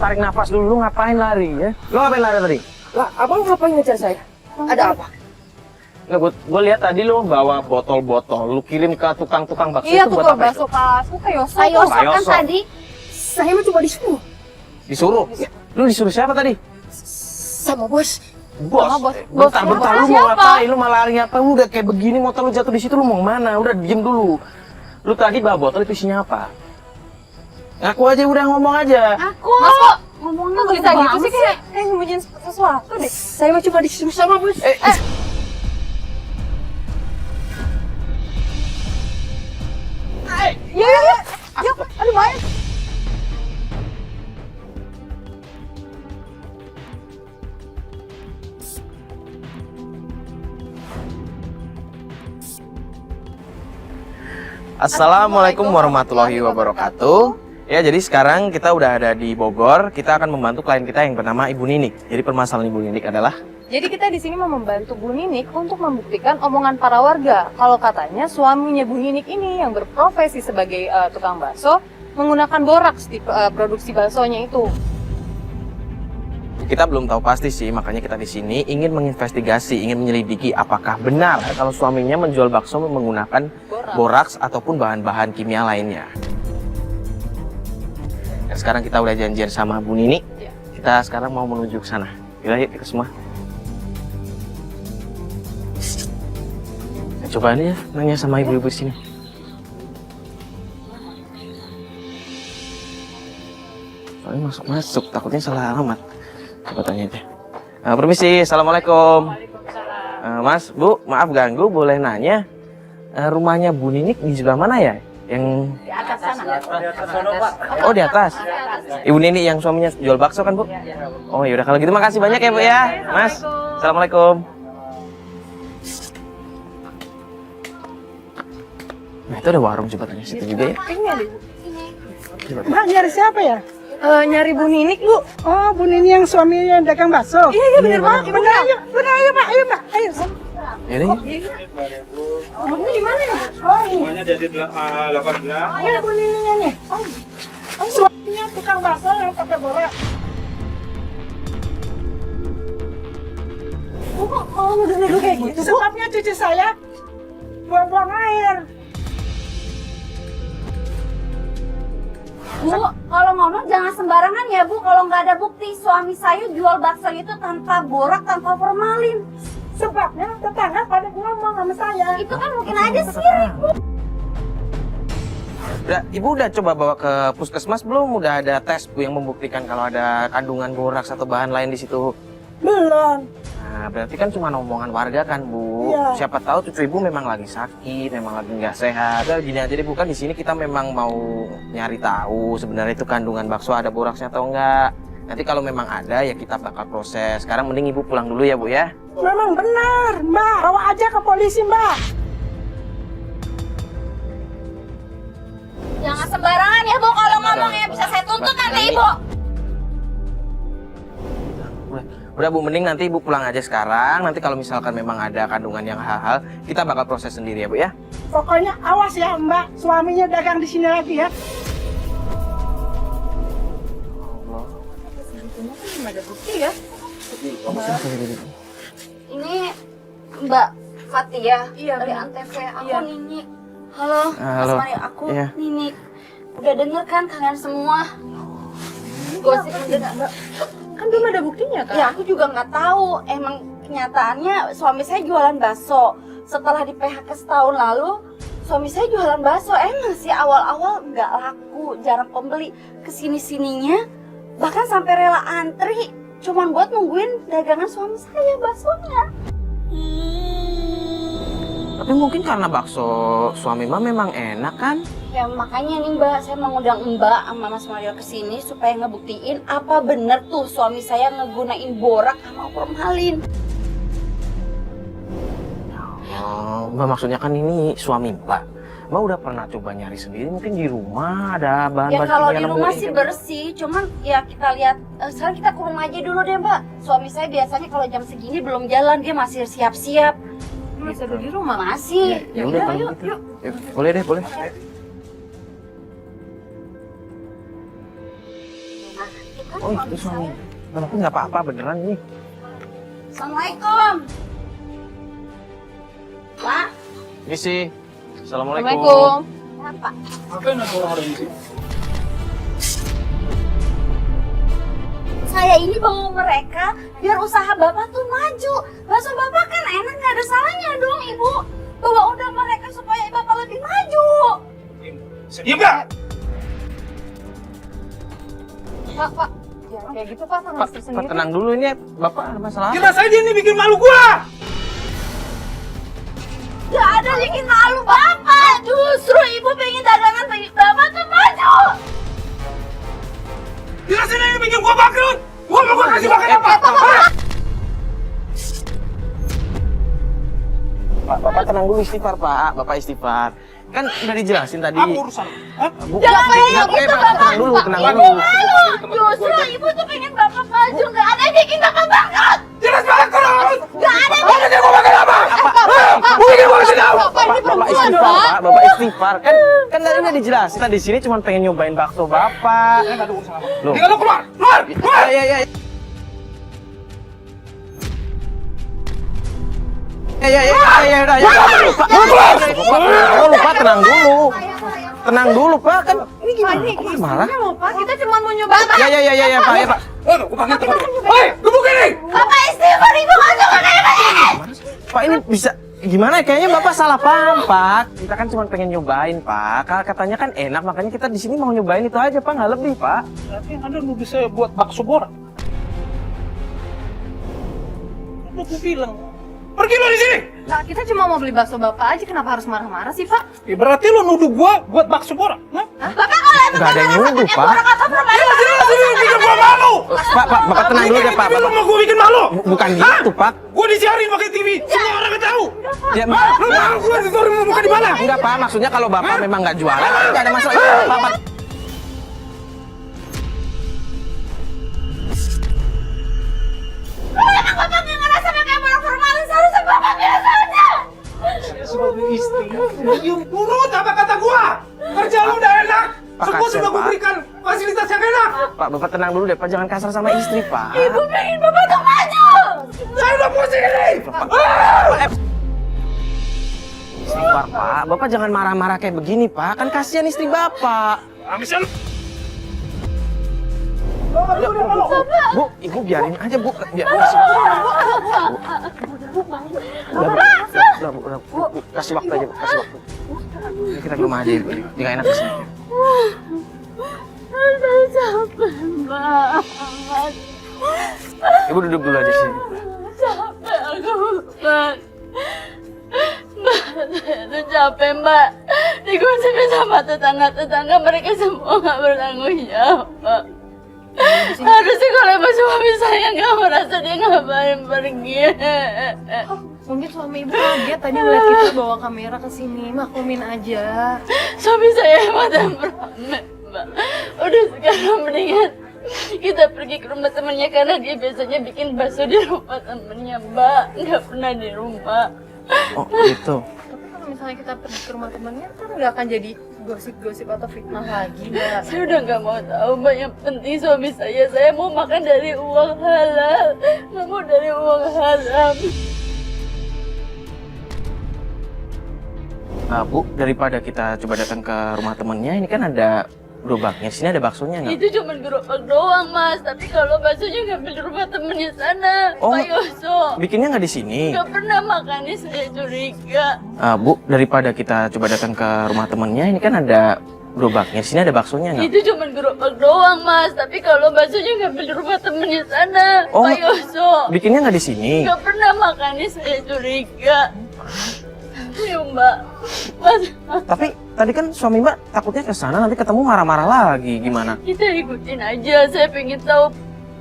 tarik nafas dulu. Lu ngapain lari ya? Lu ngapain lari tadi? Lah, abang ngapain ngejar saya? Ada apa? Nggak, gue lihat tadi lu bawa botol-botol. Lu kirim ke tukang-tukang bakso Iya, itu buat tukang apa bakso itu? Pak Suka Yoso. Pak Yoso Pak kan Yoso. tadi. Saya mah cuma disuruh. Disuruh? Lu disuruh siapa tadi? Sama bos. Bos. Sama bos. Bentar, Bos bentar. siapa? Lu mau Siapa? ngapain? Lu malah lari ngapain? Lu udah kayak begini, motor lu jatuh di situ, lu mau mana? Udah diem dulu. Lu tadi bawa botol itu isinya apa? Ngaku aja, udah ngomong aja. Aku. Mas kok Ngomongnya kok bisa gitu sih kayak nyembunyiin sesuatu deh. Saya mah cuma disuruh sama bos. Yuk. Aduh, main. Assalamualaikum warahmatullahi wabarakatuh. Ya, jadi sekarang kita udah ada di Bogor. Kita akan membantu klien kita yang bernama Ibu Ninik. Jadi permasalahan Ibu Ninik adalah Jadi kita di sini mau membantu Bu Ninik untuk membuktikan omongan para warga. Kalau katanya suaminya Bu Ninik ini yang berprofesi sebagai tukang bakso menggunakan boraks di produksi baksonya itu. kita belum tahu pasti sih, makanya kita di sini ingin menginvestigasi, ingin menyelidiki apakah benar kalau suaminya menjual bakso menggunakan boraks ataupun bahan-bahan kimia lainnya. Dan sekarang kita udah janjian sama Bu Nini. Ya. Kita sekarang mau menuju ke sana. Yuk kita semua. Coba nih ya, nanya sama ibu-ibu di sini. Soalnya masuk-masuk, takutnya salah alamat. Coba tanya aja. Permisi, assalamualaikum. Mas, Bu, maaf ganggu, boleh nanya rumahnya Bu Ninik di sebelah mana ya? Yang Di atas sana. oh di atas. Ibu Ninik yang suaminya jual bakso kan, Bu? Oh yaudah kalau gitu makasih banyak ya, Bu ya. Mas, assalamualaikum. Nah itu ada warung, coba tanya situ juga ya. Mbak nyari siapa ya? Nyari Bu Ninik, Bu. Oh, Bu Nini yang suaminya dagang bakso. Iya, bener banget. Bener ayo, Pak. Ayo, Mbak. Ayo. Ini Rumahnya di mana ya? Oh, ini. Semuanya jadi 18. Ini Bu Nininya nih. Oh, suaminya tukang bakso yang pakai borak. Bu, kok mau nuduh-nuduh kayak gitu, Bu? Sebabnya cucu saya buang-buang air. Bu, kalau ngomong jangan sembarangan ya Bu. Kalau nggak ada bukti suami saya jual bakso itu tanpa borak, tanpa formalin. Sebabnya tetangga pada ngomong sama saya. Itu kan mungkin aja sirik Bu. udah, Ibu udah coba bawa ke puskesmas belum? Udah ada tes Bu yang membuktikan kalau ada kandungan boraks atau bahan lain di situ? Belum. Nah, berarti kan cuma omongan warga kan, Bu. Iya. Siapa tahu cucu Ibu memang lagi sakit, memang lagi nggak sehat. Udah gini aja deh, Bu, kan di sini kita memang mau nyari tahu sebenarnya itu kandungan bakso ada boraksnya atau enggak. Nanti kalau memang ada ya kita bakal proses. Sekarang mending Ibu pulang dulu ya, Bu ya. Memang benar, Mbak. Bawa aja ke polisi, Mbak. Jangan sembarangan ya Bu. Kalau ngomongnya bisa saya tuntut nanti Ibu. Udah Bu, mending nanti Ibu pulang aja sekarang. Nanti kalau misalkan memang ada kandungan yang hal-hal, kita bakal proses sendiri ya, Bu ya. Pokoknya awas ya, Mbak. Suaminya dagang di sini lagi ya. Belum ada bukti ya. Ini Mbak Fatia Iya, dari benar. Antv. Aku Iya. Nini. Halo, Halo. Mas Mario. Aku Iya. Nini. Udah denger kan kalian semua? Gosip mendengar. Kan belum ada buktinya, kan? Ya aku juga nggak tahu. Emang kenyataannya suami saya jualan bakso. Setelah di PHK setahun lalu, suami saya jualan bakso. Emang sih awal-awal nggak laku, jarang pembeli. Kesini-sininya bahkan sampai rela antri cuman buat nungguin dagangan suami saya baksonya. Tapi mungkin karena bakso suami Mbak memang enak kan? Ya makanya nih Mbak, saya mengundang Mbak sama Mas Mario kesini supaya ngebuktiin apa bener tuh suami saya ngegunain borak sama formalin. Oh, Mbak maksudnya kan ini suami Mbak. Mbak udah pernah coba nyari sendiri, mungkin di rumah ada bahan-bahan Ya kalau kimia di yang rumah murni sih gitu. bersih, cuman ya kita lihat sekarang kita ke rumah aja dulu deh Mbak. Suami saya biasanya kalau jam segini belum jalan, dia masih siap-siap. Bisa ada di rumah. Masih. Ya udah kalau gitu. Yuk, boleh deh, boleh. Nah, kita Oh itu suami. Tapi nggak apa-apa beneran nih. Assalamualaikum. Pak. Misi. Assalamualaikum. Assalamualaikum. Apa? Ngapain ada orang di sini? Saya ini bawa mereka biar usaha Bapak tuh maju. Bakso Bapak kan enak, nggak ada salahnya dong Ibu. Bawa udah mereka supaya Bapak lebih maju. Diam gak? Pak. Ya, kayak gitu Pak sama Pak, istri Pak, sendiri. tenang dulu ini Bapak ada masalah. Jelas aja ini bikin malu gua. Gak ada bikin malu Bapak. Justru Ibu pengen dagangan Bapak tuh maju. Jelas ini bikin gua bangkrut. Gua mau gua kasih makan apa? Pak, Bapak tenang dulu istighfar Pak. Bapak istighfar. Kan udah dijelasin tadi. Apa urusan? Hah? Bu, Jangan kayak gitu, Pak, Bapak. tenang dulu, tenang Ibu dulu. malu. Justru Ibu tuh pengen Bapak maju. Gak ada yang bikin Bapak bangkrut. Jelas bangkrut. Gak ada yang Mau bikin gua makan apa? Mau bikin gua kasih tahu. Bapak istighfar, Pak. Bapak istighfar. Kan tadi udah dijelasin. Tadi di sini cuma pengen nyobain bakso Bapak. Saya nggak ada urusan apa. Loh. Tinggal lu keluar. Keluar. Keluar. Ya. Udah. Pak, tenang dulu. Tenang dulu, Pak. Kan ini gimana? Kok marah? Pak, kita cuma mau nyoba. Ya, Pak, ya, Pak. Gua panggil teman. Hei, gebuk ini. Bapak istighfar Ibu gak suka kayak begini. Pak, ini bisa gimana ya? Kayaknya Bapak salah paham, Pak. Kita kan cuma pengen nyobain, Pak. Katanya kan enak, makanya kita di sini mau nyobain itu aja, Pak. Nggak lebih, Pak. Berarti Anda nuduh saya buat bakso borak. Udah gua bilang. Pergi lo di sini. Nah, kita cuma mau beli bakso Bapak aja, kenapa harus marah-marah sih Pak? Ya, berarti lo nuduh gua buat bakso borak. Hah? Bapak kalau emang Nggak ada yang nuduh, Pak. orang atau perempuan Jelas ini bikin gua malu. Pak, Bapak tenang dulu deh, Pak. TV lo Bapak. mau gua bikin malu? Bukan gitu, Pak. Gua disiarin pakai TV. Semua orang tahu. Ya, Lu mau gua disuruh muka di mana? enggak, Pak. Maksudnya kalau Bapak memang nggak jualan, nggak ada masalah. Bapak. Emang Bapak gak ngerasa kayak orang formalin, seharusnya Bapak biasa aja. Saya sebagai istri. Diam nurut apa kata gua. Kerja lu udah enak. Pak, Semua kasihan, sudah gua Pak. berikan fasilitas yang enak. Pak, Bapak tenang dulu deh, Pak. Jangan kasar sama istri, Pak. Ibu pengen Bapak tuh maju. Saya udah pusing ini. Istighfar, Pak. Bapak jangan marah-marah kayak begini, Pak. Kan kasihan istri Bapak. Amisnya lu. Bu, Ibu biarin aja, Bu. Biar Udah, Bu. Kasih waktu aja, Bu. Kasih waktu. Ini kita ke rumah aja, Ibu. Dia nggak enak kesini. Saya capek banget. Ibu duduk dulu aja sini. Capek aku, Mbak. Mbak, saya tuh capek, Mbak. Digosipin sama tetangga-tetangga, mereka semua nggak bertanggung jawab, Mbak. Harusnya kalau emang suami saya nggak merasa dia ngapain pergi. Mungkin suami Ibu kaget tadi ngeliat kita bawa kamera ke sini, maklumin aja. Suami saya emang temperamen, Mbak. Udah sekarang mendingan kita pergi ke rumah temennya karena dia biasanya bikin bakso di rumah temennya, Mbak. Nggak pernah di rumah. Oh, gitu. Tapi kalau misalnya kita pergi ke rumah temennya, kan nggak akan jadi gosip-gosip atau fitnah lagi, Mbak. Saya udah nggak mau tahu, Mbak. Yang penting suami saya mau makan dari uang halal, nggak mau dari uang haram. Bu, daripada kita coba datang ke rumah temennya, ini kan ada gerobaknya. Di sini ada baksonya nggak? Itu cuma gerobak doang, Mas. Tapi kalau baksonya ngambil di rumah temennya sana, Oh, Pak Yoso. Bikinnya nggak di sini. Nggak pernah makannya, saya curiga. Bu, daripada kita coba datang ke rumah temennya, ini kan ada gerobaknya. Di sini ada baksonya nggak? Itu cuma gerobak doang, Mas. Tapi kalau baksonya ngambil di rumah temennya sana, Oh, Pak Yoso. Bikinnya nggak di sini. Nggak pernah makannya, saya curiga. Ayo, Mbak. Mas, Tapi tadi kan suami Mbak takutnya ke sana nanti ketemu marah-marah lagi. Gimana? kita ikutin aja. Saya pengen tahu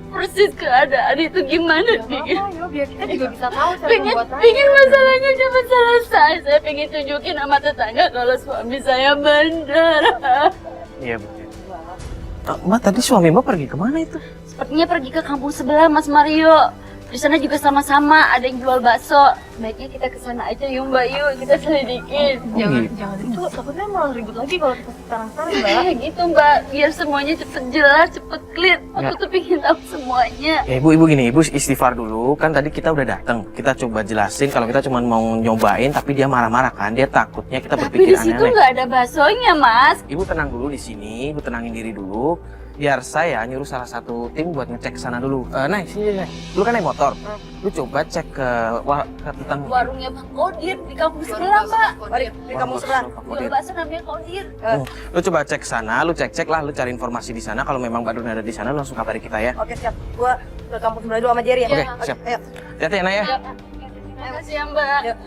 persis keadaan itu gimana, Pingin. Ayo, biar kita juga bisa tahu cara Pengen pembuatannya. masalahnya cepat selesai. Saya pengen tunjukin sama tetangga kalau suami saya benar. Iya, Bu. Mbak, tadi suami Mbak pergi kemana itu? Sepertinya pergi ke kampung sebelah, Mas Mario. Di sana juga sama-sama ada yang jual bakso. Baiknya kita ke sana aja yuk Mbak, yuk kita selidikin. Jangan itu, takutnya malah ribut lagi kalau kita sekarang Mbak. Gitu Mbak, biar semuanya cepet jelas, cepet clear. Aku Nggak. tuh pengen tahu semuanya. Ya ibu gini, ibu istighfar dulu. Kan tadi kita udah datang. Kita coba jelasin kalau kita cuma mau nyobain, tapi dia marah-marah kan. Dia takutnya kita Tapi berpikir di situ aneh-aneh. nggak ada baksonya Mas. Ibu tenang dulu di sini, ibu tenangin diri dulu. Biar saya nyuruh salah satu tim buat ngecek ke sana dulu. Nah, sini, Nay. Lu kan naik motor. Lu coba cek ke tentang Warungnya Bang Kodir di kampung sebelah Mbak. Di kampung sebelah. Jual bakso namanya Kodir. Lu coba cek sana, lu cek lah, lu cari informasi di sana. Kalau memang Badrun ada di sana, lu langsung kabari kita ya. Oke siap. Gua ke kampung sebelah dulu sama Jerry ya. Oke, siap. Ayo. Hati-hati ya, Nay ya. Terima kasih ya Mbak. Yuk.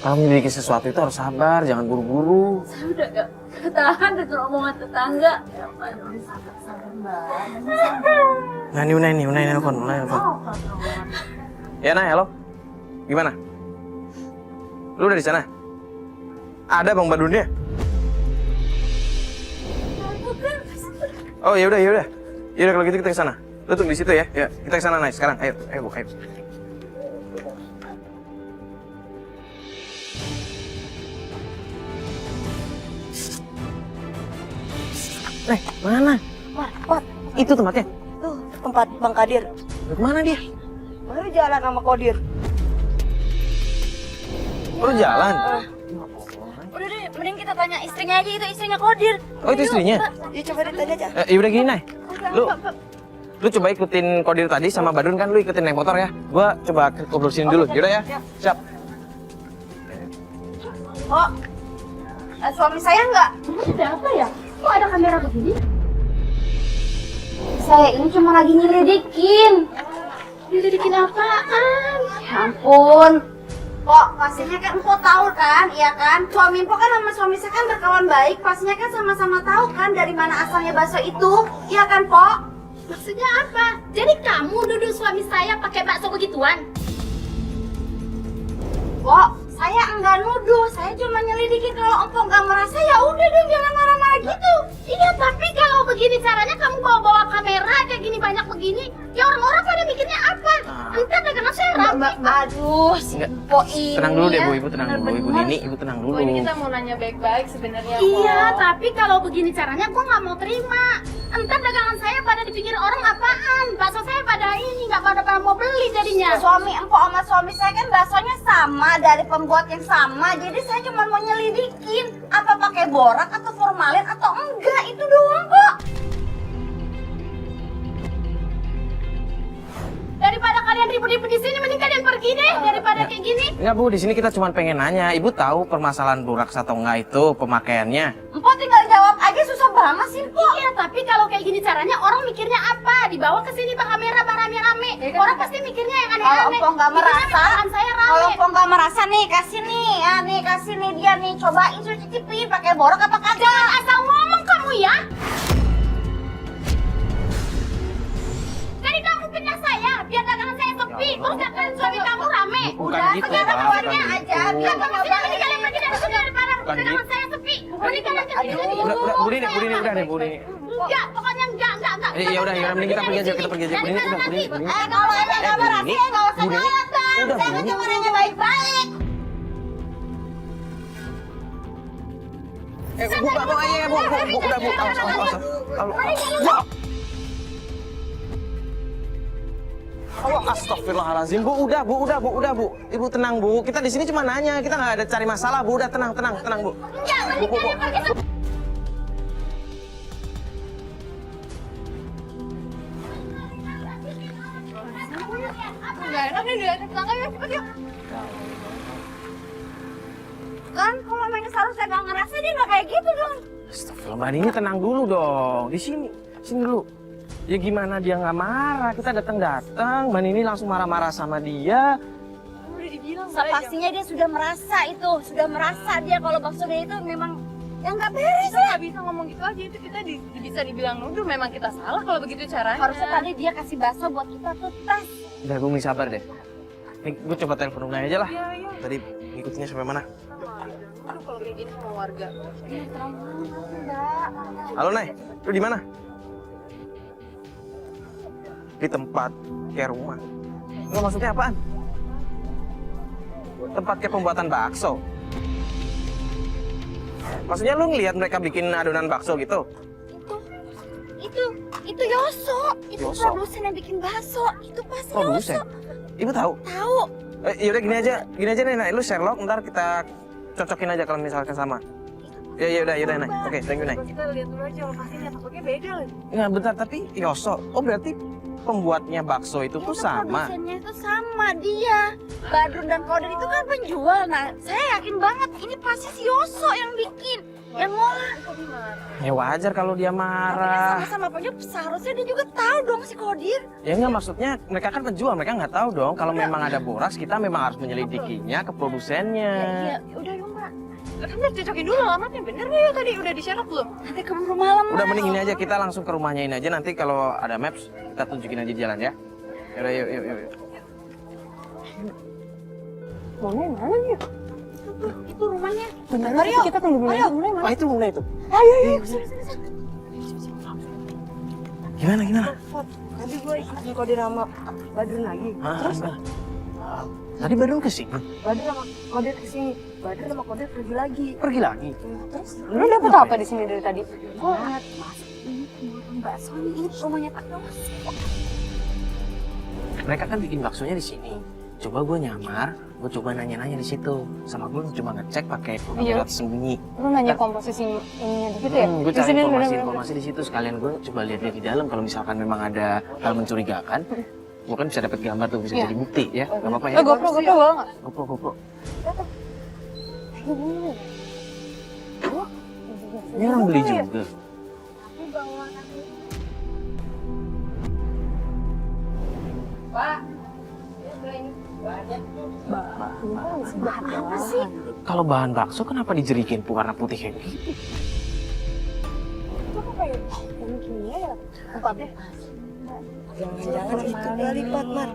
Kalau memiliki sesuatu itu harus sabar, jangan buru-buru. Saya udah gak ketahan dengan omongan tetangga. Nah, ini nelfon. Ya, Nay, halo. Gimana? Lu udah di sana? Ada Bang Badrunnya? Oh, ya udah. Ya udah kalau gitu kita ke sana. Lu tunggu di situ ya. Ya, kita ke sana, Nay, sekarang. Ayo, Bu, ayo. Mana? Wat, Itu tempatnya. tuh tempat Bang Kadir. Mana dia? Baru jalan sama Kodir. Lu jalan. Udah deh, mending kita tanya istrinya aja, itu istrinya Kodir. Oh, itu istrinya? Ya coba ditanya aja. Ya udah gini, Nay. Lu coba ikutin Kodir tadi sama Badrun kan, lu ikutin naik motor ya. Gua coba ngobrol sini dulu. Yaudah ya. Siap. Oh, suami saya nggak? Ada apa ya? Kok ada kamera begini? Saya ini cuma lagi nyelidikin. Nyelidikin apaan? Ya ampun. Kok pastinya kan Mpok tahu kan, iya kan? Suami Mpok kan sama suami saya kan berkawan baik. Pastinya kan sama-sama tahu kan dari mana asalnya bakso itu, iya kan Pok? Maksudnya apa? Jadi kamu nuduh suami saya pakai bakso begituan? Pok, saya enggak nuduh, saya cuma nyelidikin. Kalau Mpok nggak merasa ya udah dong, jangan marah-marah gitu. Iya, tapi kalau begini caranya kamu bawa-bawa kamera kayak gini banyak begini, ya orang-orang pada mikirnya apa? Entar dagangan saya rame. Aduh, si Enggak. Mpok ini. Tenang dulu deh, ya. Bu. Ibu tenang dulu. Ibu Nini, Ibu tenang dulu. Oh, ini kita mau nanya baik-baik sebenarnya. Iya, kok. tapi kalau begini caranya gue nggak mau terima. Entar dagangan saya pada dipikir orang apaan? Bakso saya pada ini nggak pada mau beli jadinya. Suami Mpok sama suami saya kan baksonya sama, dari pembuat yang sama. Jadi saya cuma mau nyelidikin apa pakai borak atau formalin atau enggak, itu doang kok. Daripada kalian ribut-ribut di sini, mending kalian pergi deh daripada kayak gini. Enggak, Bu. Di sini kita cuma pengen nanya. Ibu tahu permasalahan borak atau enggak itu pemakaiannya? Mpok tinggal jawab aja, susah banget sih Mpok. Iya, tapi kalau kayak gini caranya orang mikirnya apa? Dibawa ke sini pak kamera rame-rame. Orang pasti mikirnya yang Kalau aneh-aneh. Mpok nggak Mikirnya merasa, dagangan saya rame. kalau Mpok nggak merasa nih, kasih nih, ya nih kasih nih dia nih, cobain suruh cicipin pakai borak apa kagak. Jangan asal ngomong kamu ya. Jadi kamu fitnah saya biar dagangan saya sepi. Terus dagangan suami kamu rame. Bukan Udah, gitu, sekarang Pak. keluarnya Bukan aja, gitu. biar Kamu sudah mending kalian pergi dari sini daripada Bukan dagangan gitu. saya sepi. Mending kalian pergi dari sini. Udah, Bu Nini, udah deh, Bu Nini. Enggak, pokoknya enggak. Ya udah, mending kita pergi aja, Bu Nini. Udah, Bu Nini. kalau ada nggak merasa ya nggak usah Bu Nini. nyolot Bang. Udah, Saya Bu kan Nini. cuma nanya baik-baik. Bu, ayo, Bu. Udah, Bu. Awas. Oh, astagfirullahaladzim, Bu. Udah, Bu. Ibu tenang, Bu. Kita di sini cuma nanya. Kita nggak ada cari masalah, Bu. Udah, tenang, Bu. Enggak, mending kalian pergi. Nggak enak nih dia tetangga ya, cepet yuk. Kan kalau main seharusnya nggak ngerasa dia nggak kayak gitu dong. Astagfirullah, Mbak Nini tenang dulu dong. Di sini dulu. Ya gimana dia nggak marah? Kita datang, Mbak Nini langsung marah-marah sama dia. Udah dibilang Pastinya dia sudah merasa itu, sudah merasa dia kalau bakso dia itu memang yang nggak beres. Kita nggak bisa ngomong gitu aja, itu kita bisa dibilang nuduh. Memang kita salah kalau begitu caranya. Harusnya tadi dia kasih bakso buat kita tuh tes. Udah Bumi sabar deh. Nih gue coba telepon Unai aja lah. Iya, iya. Tadi ngikutinnya sampai mana? Aduh, kalau kayak gini sama warga. Halo Nay, lu di mana? Di tempat kayak rumah. Enggak, maksudnya apaan? Tempat kayak pembuatan bakso. Maksudnya lu ngeliat mereka bikin adonan bakso gitu? Itu Yoso. Itu Yoso? produsen yang bikin bakso. Itu pasti Produsen? Yoso. Ibu tahu? Tahu. Yaudah gini aja nih, Nay. Lu Sherlock, ntar kita cocokin aja kalau misalkan sama. Yaudah, Nay. Oke, thank you, Nay. Kita lihat dulu aja lokasinya, takutnya beda lagi. Nggak, bentar, tapi Yoso. Oh, berarti pembuatnya bakso itu tuh sama? Produsennya itu sama dia. Badrun dan Kodir itu kan penjual. Nah, saya yakin banget ini pasti si Yoso yang bikin. Yang ngolah. Ya wajar kalau dia Tapi kan marah. sama-sama penjual, seharusnya dia juga tahu dong si Kodir. Ya nggak, maksudnya mereka kan penjual, mereka nggak tahu dong. Kalau memang ada boras, kita memang harus menyelidikinya ke produsennya. Iya, udah yuk Mbak. Kan udah cocokin dulu alamatnya, bener nggak ya tadi? Udah di-share belum? Nanti keburu malam. Udah Mbak. mending ini aja, kita langsung ke rumahnya ini aja. Nanti kalau ada maps, kita tunjukin aja di jalan ya. Yaudah, yuk. Maunya mana nih? Itu rumahnya. Bentar, Mario. Kita tunggu dulu. Ah, itu Muna itu. Ayo. Gimana? Tadi gue ikut Kodir sama Badrun lagi. Terus? Tadi baru kesini. Badrun sama Kodir kesini. Badrun sama Kodir pergi lagi. Pergi lagi. Terus lu dapet apa di sini dari tadi? Gue ngeliat masuk ini pembuatan bakso ini rumahnya Pak Yoso. Mereka kan bikin baksonya di sini. Coba gue nyamar, gue coba nanya-nanya di situ. Sama gue coba ngecek pakai kamera tersembunyi. Lu nanya komposisi ininya gitu ya? Gue Di cari sini informasi di situ. Sekalian gue coba lihat di dalam. Kalau misalkan memang ada hal mencurigakan, gue kan bisa dapat gambar tuh, bisa Iya. jadi bukti ya. Gak apa-apa ya. GoPro boleh nggak? GoPro. Ini orang beli juga. Apa sih? Kalau bahan bakso kenapa dijerikin warna putih kayak gitu? Itu kok kayak yang kimia ya? Tempatnya? Jangan itu kali Pak Mar.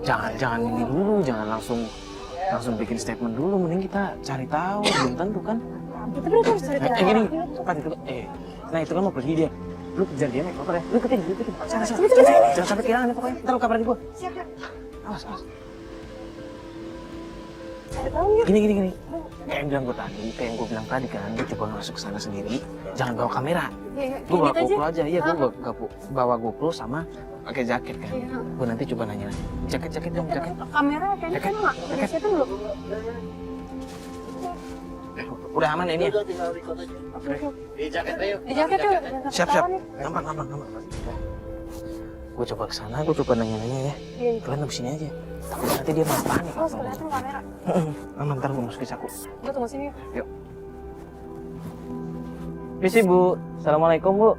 Jangan ini dulu, jangan langsung bikin statement dulu. Mending kita cari tahu, belum tentu kan. Kita berarti harus cari tahu. Gini, Pak itu, nah itu kan mau pergi dia. Lu kejar dia naik motor ya. Lu ikutin. Sana. Jangan sampai kehilangan ya pokoknya. Ntar lu kabarin gua. Siap. Awas. Cari tahu ya. Gini. Kayak yang gue bilang tadi kan, lu coba masuk ke sana sendiri. Jangan bawa kamera. Iya, Gue bawa gitu aja. GoPro aja. Iya, gue bawa GoPro sama pakai jaket kan. Iya. Gue nanti coba nanya. Jaket dong. Kamera kayaknya kan nggak disiapin belum? Udah aman ya ini ya? Di jaket tuh. Siap. Gampang. Gue coba kesana, gue coba nanya-nanya ya. Iya. Kalian habis sini aja. Takut nanti dia malah panik. Terus kelihatan kamera. Aman, ntar gue masukin saku. Gue tunggu sini. Yuk. Misi Bu, assalamualaikum Bu.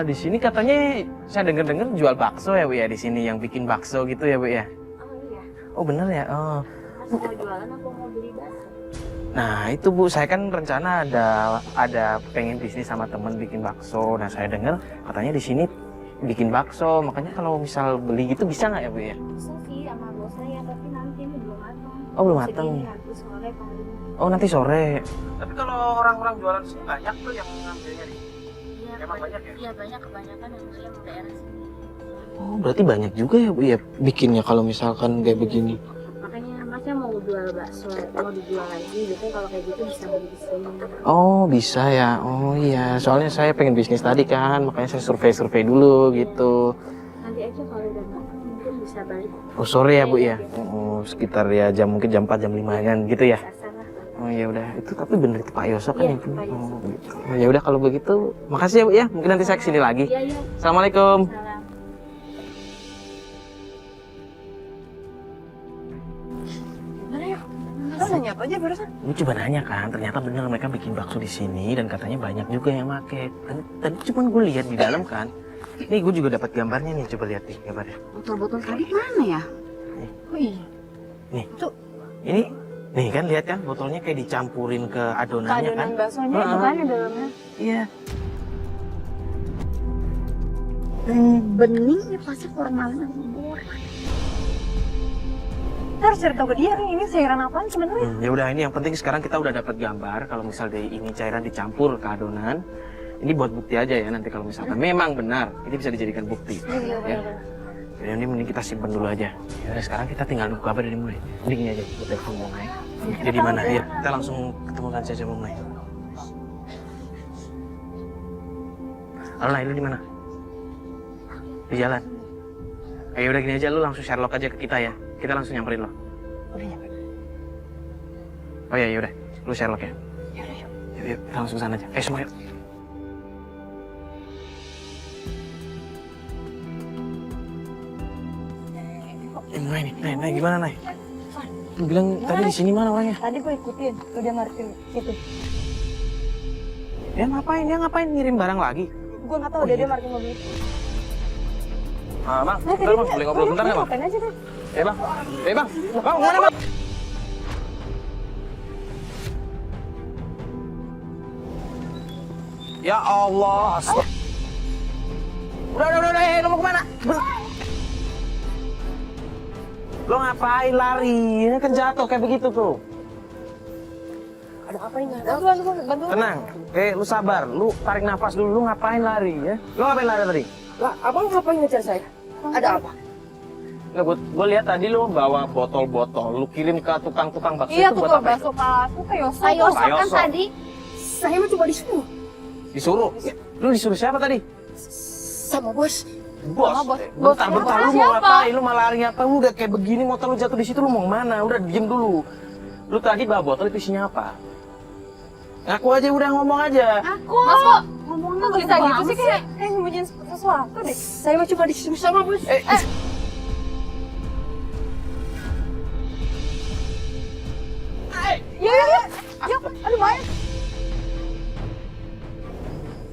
Di sini katanya saya dengar jual bakso ya Bu ya, di sini yang bikin bakso gitu ya Bu ya. Oh iya. Oh bener ya. Oh. Mas mau jualan apa mau beli bakso? Nah itu Bu, saya kan rencana ada pengen bisnis sama temen bikin bakso. Nah saya dengar katanya di sini bikin bakso, makanya kalau misal beli gitu bisa nggak ya Bu ya? Bisa sih sama bos saya, tapi nanti ini belum matang. Oh belum matang. Segini nanti sore paling. Oh nanti sore. Tapi kalau orang-orang jualan di sini banyak tuh yang ngambilnya nih. Iya, Emang banyak ya? Iya banyak, kebanyakan yang beli yang daerah sini. Oh berarti banyak juga ya Bu ya bikinnya kalau misalkan kayak begini. Makanya masnya mau jual bakso, mau dijual lagi, biasanya kalau kayak gitu bisa beli di sini. Oh bisa ya. Oh iya. Soalnya saya pengen bisnis tadi kan, makanya saya survei dulu gitu. Nanti aja kalau udah matang mungkin bisa balik. Oh sore ya Bu ya. Oh sekitar ya mungkin jam 4 jam 5 kan gitu ya. Dasar lah. Oh ya udah. Itu tapi bener itu Pak Yoso kan Iya, yang punya. Pak Yoso. Oh gitu. Oh, ya udah kalau begitu makasih ya Bu ya. Mungkin nanti saya kesini lagi. Iya. Assalamualaikum. Salam. Lu nanya apa aja barusan? Gue coba nanya kan, ternyata bener mereka bikin bakso di sini dan katanya banyak juga yang make. Tadi cuman gue lihat di dalam kan. Nih gue juga dapat gambarnya nih, coba lihat nih gambarnya. Botol-botol tadi mana ya? Oh iya. Nih. Ini Nih kan lihat kan botolnya kayak dicampurin ke adonannya kan? Adonan baksonya itu Heeh. kan di dalamnya. Iya. Beningnya pasti formalin sama borak. Kita harus cari tahu ke dia nih, ini cairan apaan sebenarnya? Ya udah ini yang penting sekarang kita udah dapat gambar kalau misal dari ini cairan dicampur ke adonan. Ini buat bukti aja ya nanti kalau misalkan memang benar ini bisa dijadikan bukti. Ya. Jadi ini mending kita simpan dulu aja. Ya udah, sekarang kita tinggal nunggu kabar dari Mulai. Ini gini aja, kita telepon Mulai. Dia di mana? Ya, kita langsung ketemu kan saja Mulai. Halo Nay, lu di mana? Di jalan. Ya udah gini aja, lu langsung Sherlock aja ke kita ya. Kita langsung nyamperin lo. Oh iya, yaudah. Lu Sherlock ya? Yuk, kita langsung ke sana aja. Semua yuk. Nay, gimana Nay? Lu bilang tadi di sini mana orangnya? Tadi gue ikutin, tuh dia martir gitu. Dia ngapain ngirim barang lagi? Gue nggak tahu dia martir mobil itu. Bang, bentar bang, boleh ngobrol bentar nggak bang? Ngapain aja deh. Bang, bang, kemana bang? Ya Allah, udah, lu mau kemana? Lo ngapain lari? Ini kan jatuh kayak begitu tuh. Ada apa ini? Bantu. Tenang, lu sabar, lu tarik nafas dulu, lu ngapain lari ya? Lu ngapain lari tadi? Lah, abang ngapain ngejar saya? Ada apa? Nggak, gue lihat tadi lu bawa botol-botol, lu kirim ke tukang-tukang bakso Iya, itu buat tukang apa? bakso palsu kayak Yoso. Ayo Pak kan Yoso. tadi Saya mah cuma disuruh Disuruh? Lu disuruh siapa tadi? sama bos. Bos. Sama bos. Bentar, Bos bentar, lu mau siapa? ngapain? Lu malah lari apa? Lu udah kayak begini, motor lu jatuh di situ, lu mau kemana? Udah diem dulu. Lu tadi bawa botol itu isinya apa? Ngaku aja, udah ngomong aja. aku Mas kok ngomongnya kok bisa gitu sih kayak nyembunyiin sesuatu deh. Saya mah cuma disuruh sama bos. Yuk, aduh Maya.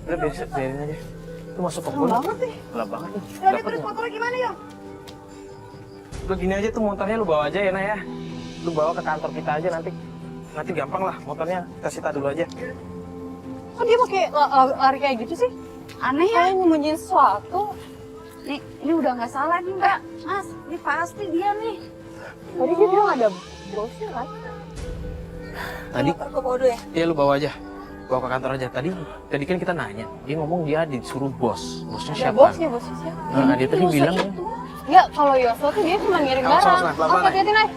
Udah biarin aja. Lu masuk ke kebun. Gelap banget nih. Jadi terus motornya gimana ya? Udah gini aja tuh motornya lu bawa aja ya, Nay ya. Lu bawa ke kantor kita aja nanti. Nanti gampang lah motornya. Kita sita dulu aja. Kok dia pakai lari kayak gitu sih? aneh ya. Kayak nyembunyiin sesuatu. Nih, ini udah nggak salah nih Mbak. Mas, ini pasti dia nih. Tadi dia bilang ada bosnya kan? Tadi, Ke bodoh ya? ya lu bawa aja. Bawa ke kantor aja. Tadi kan kita nanya. Dia ngomong dia disuruh bos. Bosnya Ada siapa? bosnya siapa? Nah, dia tadi bilang ya. Enggak, kalau Yoso tuh dia cuma ngirim Awas, barang. awas, pelan-pelan, Oke, hati-hati, Nay.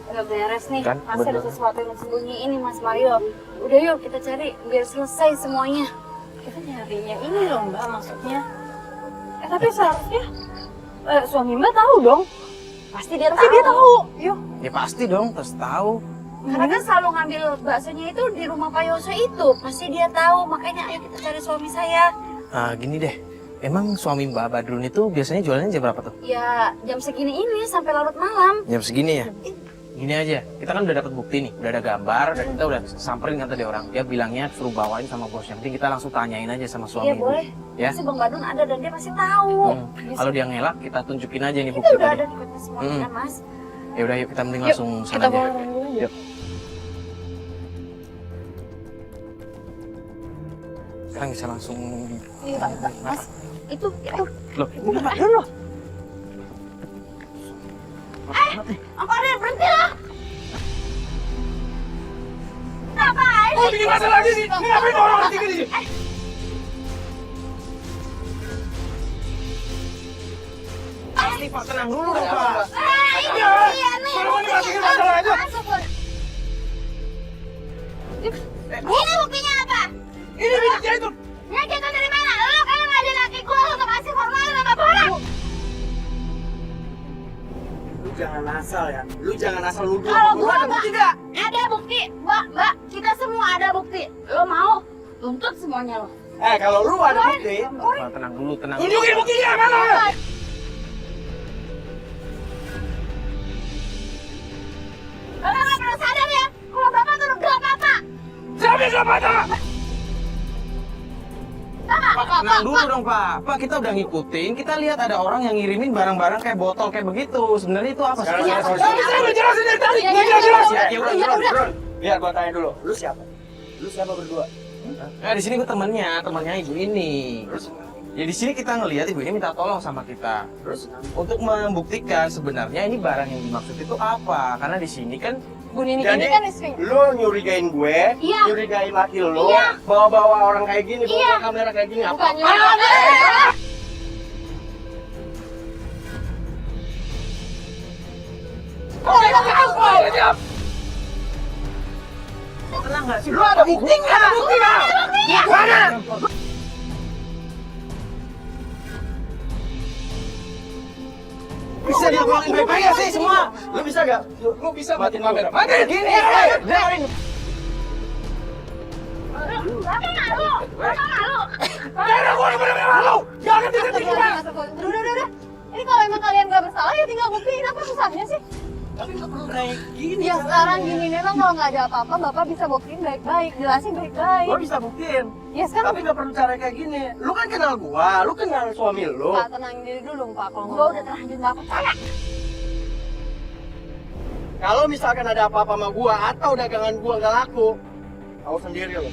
Udah beres nih. Kan, Pasti ada bener. sesuatu yang disembunyiin nih Mas Mario. Udah yuk kita cari biar selesai semuanya. Kita nyarinya ini loh, Mbak, maksudnya. Tapi seharusnya suami Mbak tahu dong. Pasti dia Pasti dia tahu. Yuk. Ya pasti dong, terus tahu. Karena kan selalu ngambil baksonya itu di rumah Pak Yoso itu. Pasti dia tahu. Makanya ayo kita cari suami saya. Gini deh. Emang suami Mbak Badrun itu biasanya jualannya jam berapa tuh? Ya jam segini ini sampai larut malam. Jam segini ya? Gini aja, kita kan udah dapat bukti nih, udah ada gambar, dan kita udah samperin kan tadi orang. Dia bilangnya suruh bawain sama bos. Yang penting kita langsung tanyain aja sama suami Iya ibu. boleh. Ya? Pasti Bang Badun ada dan dia pasti tahu. Kalau dia ngelak, kita tunjukin aja nih Kita bukti udah tadi. ada di kota semuanya kan Mas. Ya udah yuk kita mending Yuk, langsung sana kita aja. pulang dulu aja. Yuk. Sekarang bisa langsung. Iya, Mas. Itu. Loh, Bukan Badrun loh. Apa ada berhenti lah. Ngapain? Oh, bikin masalah lagi nih. Ini ngapain orang lagi di sini? Pasti Pak, tenang dulu dong Pak. Iya nih. Kalau ini masukin masalah aja. Masuk, Bun. Ini buktinya apa? Ini miliknya itu. Ya kita dari mana? Lu kan nggak ada laki gua untuk kasih formalin sama borak. Lu jangan asal ya. Lu jangan asal nuduh. Kalau Lu gua ada nggak bukti nggak? ada bukti, Mbak, kita semua ada bukti. Lo mau? Tuntut semuanya lo. Kalau lu ada bukti, Pak, tenang dulu, tenang. tunjukin buktinya mana? Bapak nggak pernah sadar ya? Kalau bapak tuh gelap mata. Siapa yang mata? Pak, tenang tenang dulu dong Pak. Pak, kita udah ngikutin, kita lihat ada orang yang ngirimin barang-barang kayak botol kayak begitu. Sebenarnya itu apa sih? Saya udah jelasin dari tadi. Iya, Udah iya, jelas. iya, Ya udah, udah. Biar gua tanya dulu. Lu siapa? Lu siapa berdua? Nah, di sini gue temannya ibu ini. Ya di sini kita ngelihat ibu ini minta tolong sama kita. Terus Untuk membuktikan sebenarnya ini barang yang dimaksud itu apa. Karena di sini kan Bu Ninik Jadi, ini kan istrinya. lu nyurigain gue, Iya. nyurigain laki lu, Iya. bawa-bawa orang kayak gini, bawa Iya. kamera kayak gini, apa? Bukan nyuri. tenang nggak sih? Lu ada bukti nggak? Ada bukti nggak? Mana? Bisa diomongin baik-baik ya sih semua. Lu bisa nggak? Lu bisa matiin kamera? Matiin! Gini, dengerin. Daerah gua bener-bener malu! Jangan diketik juga! Udah. Ini kalau emang kalian nggak bersalah ya tinggal buktiin, apa susahnya sih? Tapi nggak perlu kayak gini. Ya sekarang gini, memang kalau nggak ada apa-apa, Bapak bisa buktiin baik-baik, jelasin baik-baik. Gua bisa buktiin. Ya sekarang Tapi nggak perlu cara kayak gini. Lu kan kenal gua, lu kenal suami lu. Pak, tenangin diri dulu Pak, kalau Gua ngomong. udah terlanjur nggak percaya. Kalau misalkan ada apa-apa sama gua atau dagangan gua nggak laku, tahu sendiri lo.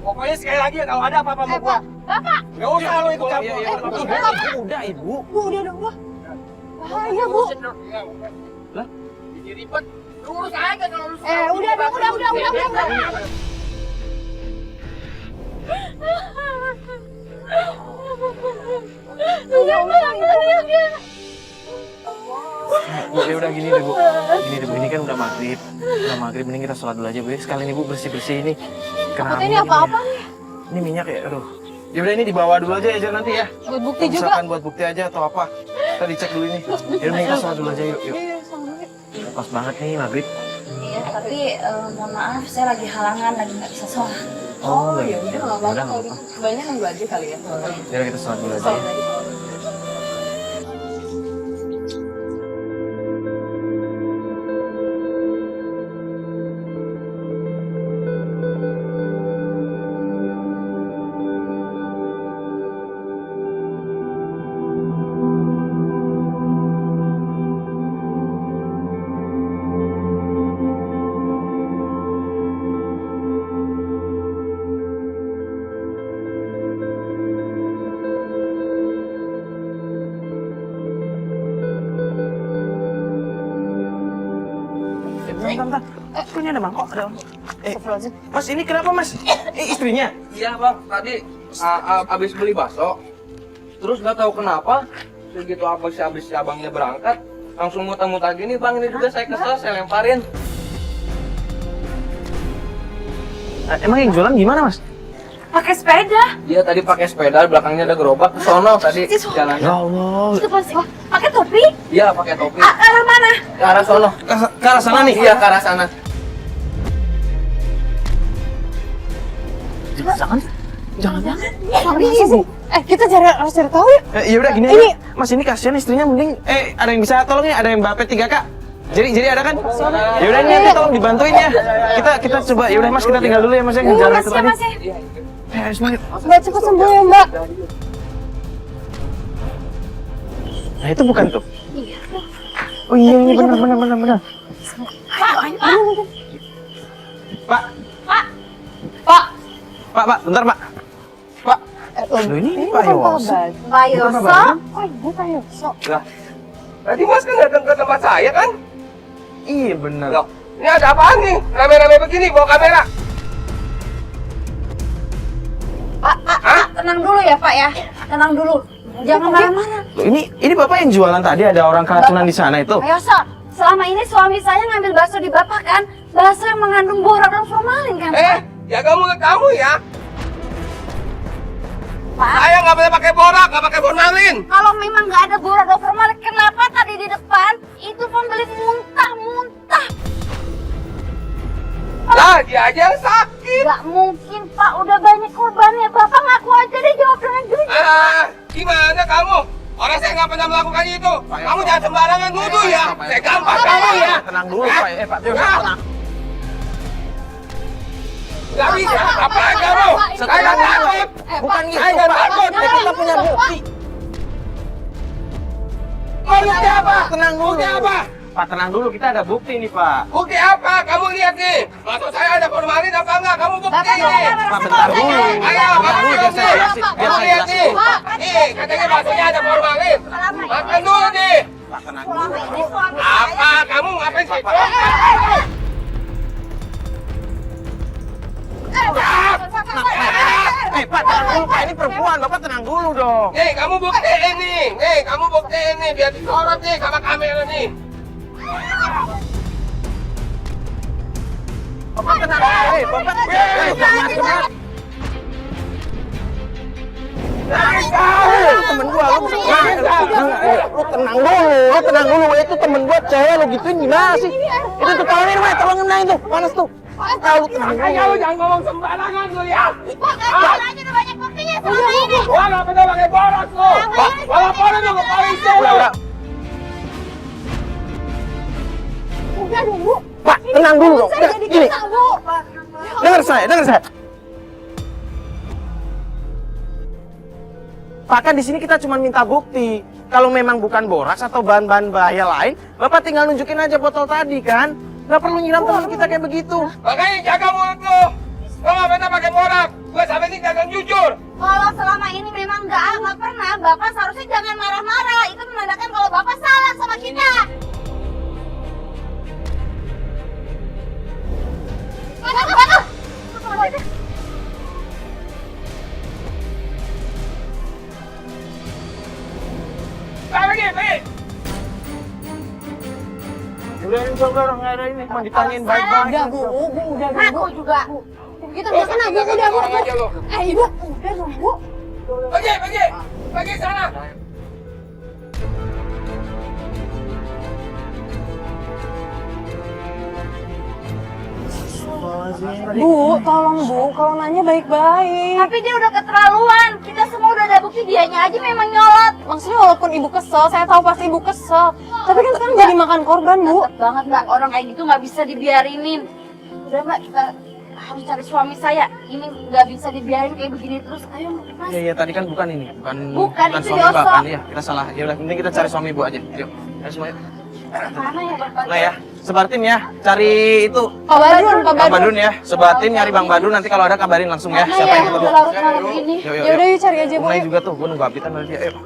Pokoknya sekali lagi ya kalau ada apa-apa sama gua, Bapak, nggak usah lo ikut campur. Udah ibu. Bu, udah dong, Bu. Bahaya, Bu. Lah, jadi ribet. Lu urus aja kalau lu. Udah dong, udah. Bu, ya udah gini deh bu. Gini deh bu, ini kan udah maghrib. Udah maghrib, mending kita sholat dulu aja bu. Ya. Sekalian ibu bersih-bersih ini. Kenapa Ini apa-apa nih? Ini minyak ya, aduh. Ya udah ini dibawa dulu aja nanti ya. Buat bukti Kalau juga. misalkan buat bukti aja atau apa. Kita dicek dulu ini. Ya udah kita sholat dulu aja yuk. Iya, sama dulu. Pas banget nih maghrib. Iya, tapi mohon maaf, saya lagi halangan, lagi nggak bisa sholat. Oh, Ya udah, nggak apa-apa. Udah, Kalau nggak gitu, banyak nunggu aja kali ya. Ya udah kita sholat dulu aja. Sholat aja. Bentar. Kok ini ada mangkok? Ada mangkok. Mas ini kenapa mas? Istrinya? Iya bang, tadi abis beli bakso, terus nggak tahu kenapa begitu abis abangnya berangkat langsung muter-muter gini bang, ini juga saya kesel, saya lemparin. Emang yang jualan gimana mas? Pakai sepeda. Dia tadi pakai sepeda, belakangnya ada gerobak, ke sono tadi jalannya. Ya Allah. Itu pasti. Pakai topi. Iya pakai topi, Arah mana? ke arah sono. Ke arah sana nih? Iya ke arah sana. Jangan. Iya sih. Kita harus cari tahu ya. Ya udah gini aja. Mas ini kasihan istrinya mending ada yang bisa tolong ya? Ada yang Bape 3K? Jadi ada kan? Ya udah ini tolong dibantuin ya. Kita coba. Ya udah Mas kita tinggal dulu ya Mas ya. Ngejar itu tadi. Ya Ismail. Mbak cepat sembuh ya Mbak. Nah itu bukan tuh. Oh iya ini benar. Pak. Pak, bentar Pak. Pak. Loh ini Pak Yos. Pak Yoso. Oh iya Pak Yoso. Tadi mas kan datang ke tempat saya kan? Iya benar. Loh, ini ada apaan nih? Rame-rame begini bawa kamera. Pak, tenang dulu ya Pak ya. Tenang dulu. Jangan marah-marah. Loh ini Bapak yang jualan tadi ada orang keracunan di sana itu. Pak Yoso, selama ini suami saya ngambil bakso di Bapak kan? Bakso yang mengandung borak dan formalin kan Pak? Jaga mulut kamu ya. Pak, Saya nggak boleh pakai borak, nggak pakai formalin. kalau memang nggak ada borak dan formalin, kenapa tadi di depan itu pembeli muntah-muntah? Lah, dia aja yang sakit. Gak mungkin Pak, udah banyak korbannya. Bapak ngaku aja deh, jawab dengan jujur. Gimana kamu? Orang saya nggak pernah melakukan itu. Kamu jangan sembarangan nuduh ya. Saya gampang kamu ya. Tenang dulu Pak. Pak Yos tenang. Gak bisa. Apaan kamu? Saya takut. Bukan gitu, Saya nggak Pak. takut. Kita punya bukti. Bukti apa? Tenang dulu. Bukti apa? Pak, tenang dulu. Kita ada bukti nih, Pak. Bukti apa? Kamu lihat nih. Maksud saya ada formalin apa enggak? Kamu bukti Bapak, nih. Pak, bentar dulu. Ayo, Bentar dulu, biar saya jelasin. Biar Kamu saya lihat nih. jelasin. Nih, katanya baksonya ada formalin. Makan dulu nih. Pak, tenang Selama dulu. ini suami Apa? Kamu ngapain sih? Pak, tenang dulu. Pak, ini perempuan. Bapak tenang dulu dong. Nih, kamu buktiin nih. Nih, kamu buktiin nih. Biar disorot nih sama kamera nih. Bapak tenang. Bapak. Jangan macam-macam. Itu temen gua, lu tenang dulu, itu temen gua cewek, lu gituin gimana sih? Itu tuh tolongin, Wei, tolongin naik tuh, panas tuh. Lu tenang Ayo, dulu. jangan ngomong sembarangan lu ya. Pak, nggak aja udah banyak buktinya selama ini. Gua nggak pernah pakai boros lu. Bawa boros lu ke polisi lu. Udah. Pak, tenang dulu dong. Udah, gini. Dengar saya. Pak, kan di sini kita cuma minta bukti. Kalau memang bukan boraks atau bahan-bahan bahaya lain, Bapak tinggal nunjukin aja botol tadi kan. Nggak perlu nyiram teman kita kayak begitu. Makanya jaga mulut lu. Gua nggak pernah pakai borak. Gua sampai ini dagang jujur. Kalau selama ini memang nggak pernah, Bapak seharusnya jangan marah-marah. Itu menandakan kalau Bapak salah sama kita. Pergi. Udah ini saudara, nggak ada ini. Cuma ditanyain baik-baik. Udah, Bu, udah, Bu. Aku juga. Kita udah kena, Bu, udah, Bu. aja lu. Ibu, udah dong, Bu. Pergi sana. Bu, tolong Bu, kalau nanya baik-baik. Tapi dia udah keterlaluan. Kita semua udah ada bukti, dianya aja memang nyolot. Maksudnya walaupun Ibu kesel, saya tahu pasti Ibu kesel. Tapi kan sekarang jadi makan korban, Bu. Mantap banget Mbak, orang kayak gitu nggak bisa dibiarinin. Udah Mbak, kita harus cari suami saya. Ini nggak bisa dibiarin kayak begini terus. Ayo Mas. Iya, tadi kan bukan ini. Bukan, itu suami Yoso. Bapak. Iya, kita salah. Ya udah, mending kita cari suami Ibu aja. Yuk, ayo semuanya. Mana ya Bapak? Nah ya, sebar tim ya. Cari itu Pak Badrun, Pak Bang Badrun. Badun ya. Sebar tim nyari Bang Badun, nanti kalau ada kabarin langsung ya. Mana Siapa ya yang ketemu. udah larut-larut gini? Yuk, Ya udah, yuk cari aja, Bu. Mulai yuk. juga tuh, gua nunggu update-an dari dia. Ayo.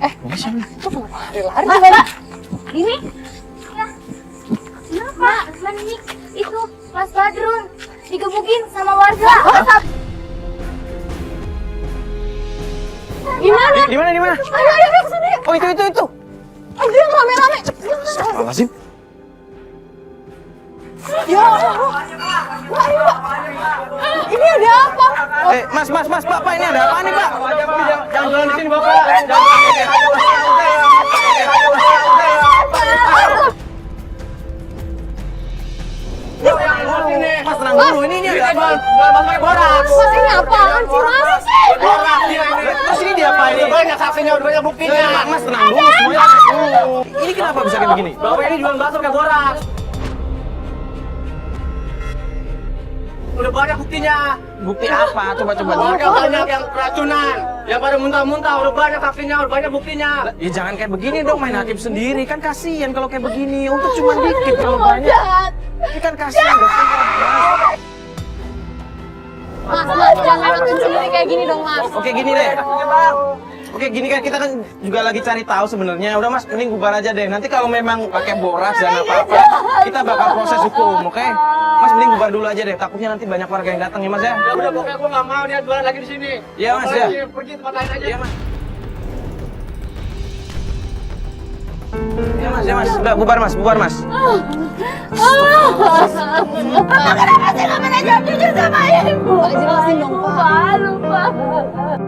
Lari gimana? Ini? Ya. Kenapa? Menik itu Mas Badrun digebukin sama warga. Gimana? Di mana? Ayo, kesana yuk. Oh, itu. Ayo, yang rame-rame. Astagfirullahaladzim. Ya Allah. Ayo. Ini ada apa? Mas, Pak, ini ada apa nih, Pak? Jangan jualan di sini, Bapak. Mas, tenang dulu. Ini ada apa? Pakai borak. Mas, ini apaan sih, Mas? Borak dia ini. Terus ini diapain? Banyak saksinya, banyak buktinya. Mas, tenang dulu semuanya. Ini kenapa bisa kayak begini? Bapak ini jualan bakso pakai borak. Udah banyak buktinya. Bukti apa? Coba. Warga banyak yang keracunan, yang pada muntah-muntah. Udah banyak saksinya, udah banyak buktinya. Ya jangan kayak begini dong, main hakim sendiri. Kan kasihan kalau kayak begini. Untuk cuma dikit kalau banyak. Ini kan kasihan. Mas, jangan hakim sendiri kayak gini dong, Mas. Oke gini deh. Oke gini kan kita kan juga lagi cari tahu sebenarnya. Udah Mas, mending bubar aja deh. Nanti kalau memang pakai boras dan apa-apa, kita bakal proses hukum, oke? Mas mending bubar dulu aja deh. Takutnya nanti banyak warga yang datang ya Mas ya. Ya udah pokoknya gua nggak mau dia jualan lagi di sini. Iya Mas ya. Pergi tempat lain aja. Iya Mas. Iya Mas. Udah bubar Mas. Kenapa sih nggak pernah jawab jujur sama ibu? Jelasin dong, Pak. Malu, Pak.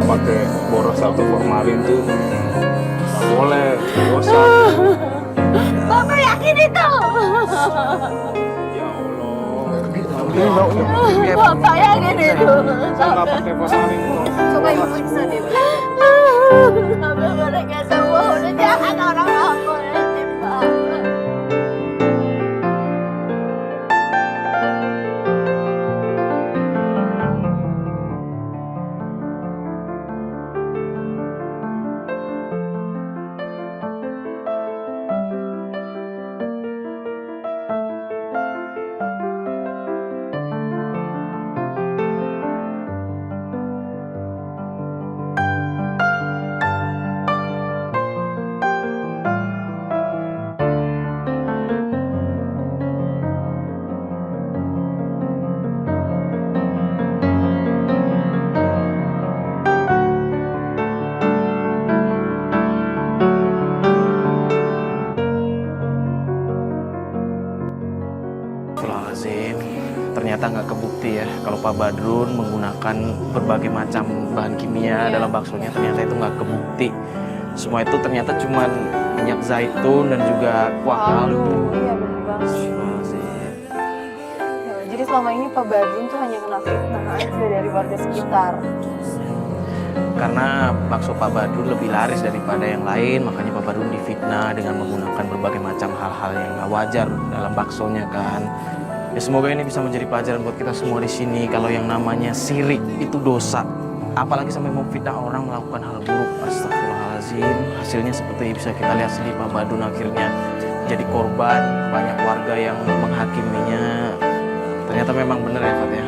pakai boros atau formalin tuh nggak boleh, dosa. Bapak yakin itu? Ya Allah, ini baunya. Bapak yakin itu? Saya nggak pakai formalin kok. Coba ibu periksa deh. Sampai mereka semua udah jahat orang aku ya, Pak. Astagfirullahaladzim, ternyata nggak kebukti ya kalau Pak Badrun menggunakan berbagai macam bahan kimia dalam baksonya, ternyata itu nggak kebukti. Semua itu ternyata cuman minyak zaitun dan juga kuah kaldu. Iya bener banget. Astagfirullahaladzim. Ya, jadi selama ini Pak Badrun tuh hanya kena fitnah aja dari warga sekitar. Karena bakso Pak Badrun lebih laris daripada yang lain, makanya Pak Badrun difitnah dengan menggunakan berbagai macam hal-hal yang nggak wajar dalam baksonya kan. Ya semoga ini bisa menjadi pelajaran buat kita semua di sini. Kalau yang namanya sirik itu dosa, apalagi sampai memfitnah orang melakukan hal buruk. Astagfirullahaladzim. Hasilnya seperti bisa kita lihat sendiri, Pak Badrun akhirnya jadi korban. Banyak warga yang menghakiminya. Ternyata memang benar ya Fat ya.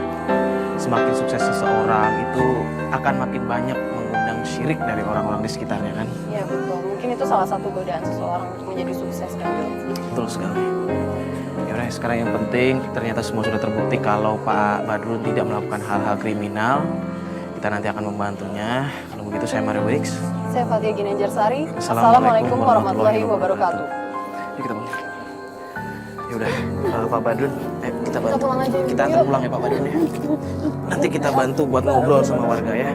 Semakin sukses seseorang itu akan makin banyak mengundang syirik dari orang-orang di sekitarnya kan. Iya betul. Mungkin itu salah satu godaan seseorang untuk menjadi sukses kan, Jo? Betul sekali. Ya udah, sekarang yang penting ternyata semua sudah terbukti kalau Pak Badrun tidak melakukan hal-hal kriminal. Kita nanti akan membantunya. Kalau begitu saya Mario Wix. Saya Fathia Ginanjarsari. Assalamualaikum Assalamualaikum warahmatullahi wabarakatuh. Yuk kita pulang. Ya udah, Pak Badrun, kita bantu. Kita pulang aja. Kita antar pulang ya Pak Badrun ya. Nanti kita bantu buat ngobrol sama warga ya.